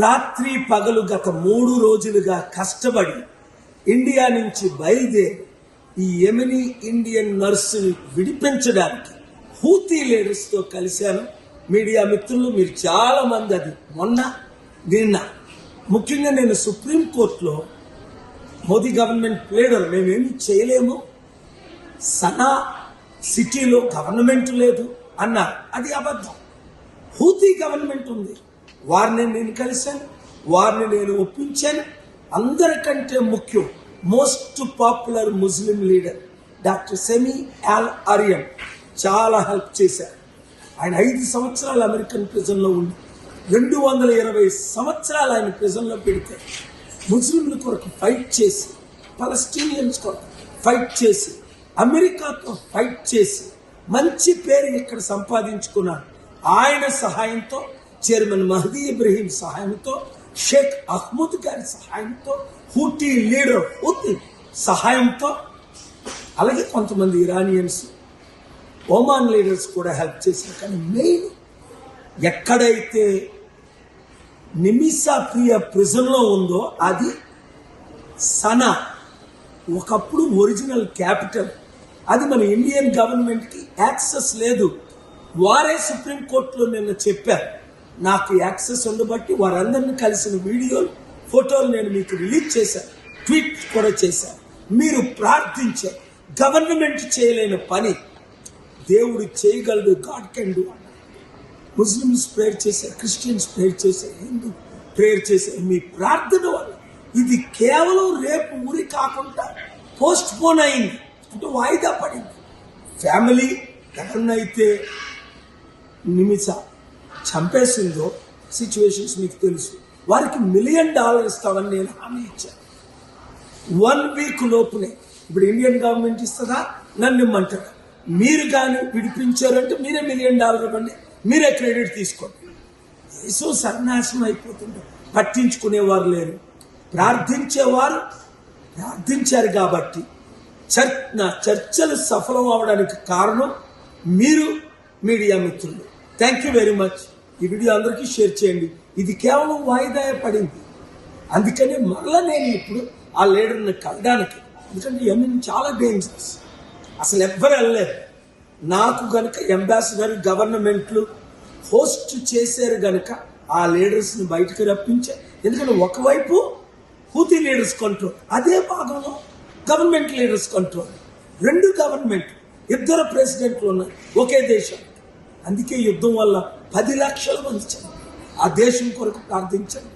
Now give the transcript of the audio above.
రాత్రి పగలు గత 3 రోజులుగా కష్టపడి ఇండియా నుంచి బయలుదేరి ఈ యెమెనీ ఇండియన్ నర్సుని విడిపించడానికి హూతీ లీడర్స్తో కలిశాను. మీడియా మిత్రులు మీరు చాలా మంది అది నిన్న ముఖ్యంగా నేను సుప్రీంకోర్టులో మోదీ గవర్నమెంట్ లీడర్ మేమేమి చేయలేము, సనా సిటీలో గవర్నమెంట్ లేదు అన్నారు. అది అబద్ధం. హూతీ గవర్నమెంట్ ఉంది. వారిని నేను కలిశాను, వారిని నేను ఒప్పించాను. అందరికంటే ముఖ్యం మోస్ట్ పాపులర్ ముస్లిం లీడర్ డాక్టర్ సెమీ అల్ అరియన్ చాలా హెల్ప్ చేశారు. ఆయన 5 సంవత్సరాలు అమెరికన్ ప్రిజన్లో ఉండి 220 సంవత్సరాలు ఆయన ప్రిజన్లో పెడితే ముస్లింల కొరకు ఫైట్ చేసి, పలస్టీనియన్స్ కొరకు ఫైట్ చేసి, అమెరికాతో ఫైట్ చేసి మంచి పేరు ఇక్కడ సంపాదించుకున్నాడు. ఆయన సహాయంతో, చైర్మన్ మహదీ ఇబ్రహీం సహాయంతో, షేక్ అహ్మద్ గారి సహాయంతో, హూతీ లీడర్ హూతీ సహాయంతో, అలాగే కొంతమంది ఇరానియన్స్, ఒమాన్ లీడర్స్ కూడా హెల్ప్ చేశారు. కానీ మెయిన్ ఎక్కడైతే నిమిషా ప్రియ ప్రిజన్లో ఉందో అది సనా, ఒకప్పుడు ఒరిజినల్ క్యాపిటల్. అది మన ఇండియన్ గవర్నమెంట్కి యాక్సెస్ లేదు. వారే సుప్రీంకోర్టులో నిన్న చెప్పారు, నాకు యాక్సెస్ ఉండబట్టి వారందరినీ కలిసిన వీడియోలు, ఫోటోలు నేను మీకు రిలీజ్ చేశాను, ట్వీట్ కూడా చేశాను. మీరు ప్రార్థించే గవర్నమెంట్ చేయలేని పని దేవుడు చేయగలడు. God can do. Muslims prayer చేశారు, క్రిస్టియన్స్ ప్రేయర్ చేశారు, హిందూ ప్రేయర్ చేశారు. మీ ప్రార్థన వల్ల ఇది కేవలం రేపు ఊరి కాకుండా పోస్ట్ పోన్ అయింది, అంటే వాయిదా పడింది. ఫ్యామిలీ ఎవరినైతే నిమిష చంపేసిందో సిచ్యువేషన్స్ మీకు తెలుసు. వారికి $1 మిలియన్ ఇస్తామని నేను హామీ ఇచ్చాను. 1 వీక్ లోపునే. ఇప్పుడు ఇండియన్ గవర్నమెంట్ ఇస్తుందా, నన్ను ఇమ్మంటారు. మీరు కానీ విడిపించారంటే మీరే $1 మిలియన్ ఇవ్వండి, మీరే క్రెడిట్ తీసుకోండి. దేశం సర్వనాశనం అయిపోతుంది, పట్టించుకునేవారు లేరు. ప్రార్థించేవారు ప్రార్థించారు కాబట్టి నా చర్చలు సఫలం అవడానికి కారణం మీరు మీడియా మిత్రులు. Thank you very much. ఈ వీడియో అందరికీ షేర్ చేయండి. ఇది కేవలం వాయిదా పడింది, అందుకని మళ్ళీ నేను ఇప్పుడు ఆ లీడర్ని కలడానికి, ఎందుకంటే యెమెన్ చాలా డేంజరస్, అసలు ఎవ్వరు వెళ్ళలేరు. నాకు గనుక అంబాసిడర్ గవర్నమెంట్లు హోస్ట్ చేశారు గనుక ఆ లీడర్స్ని బయటకు రప్పించారు. ఎందుకంటే ఒకవైపు హూతీ లీడర్స్ కంట్రోల్, అదే భాగంలో గవర్నమెంట్ లీడర్స్ కంట్రోల్. 2 గవర్నమెంట్, 2 ప్రెసిడెంట్లు ఉన్నాయి ఒకే దేశం. అందుకే యుద్ధం వల్ల 10 లక్షల మంది చనిపోయారు. ఆ దేశం కొరకు ప్రార్థించండి.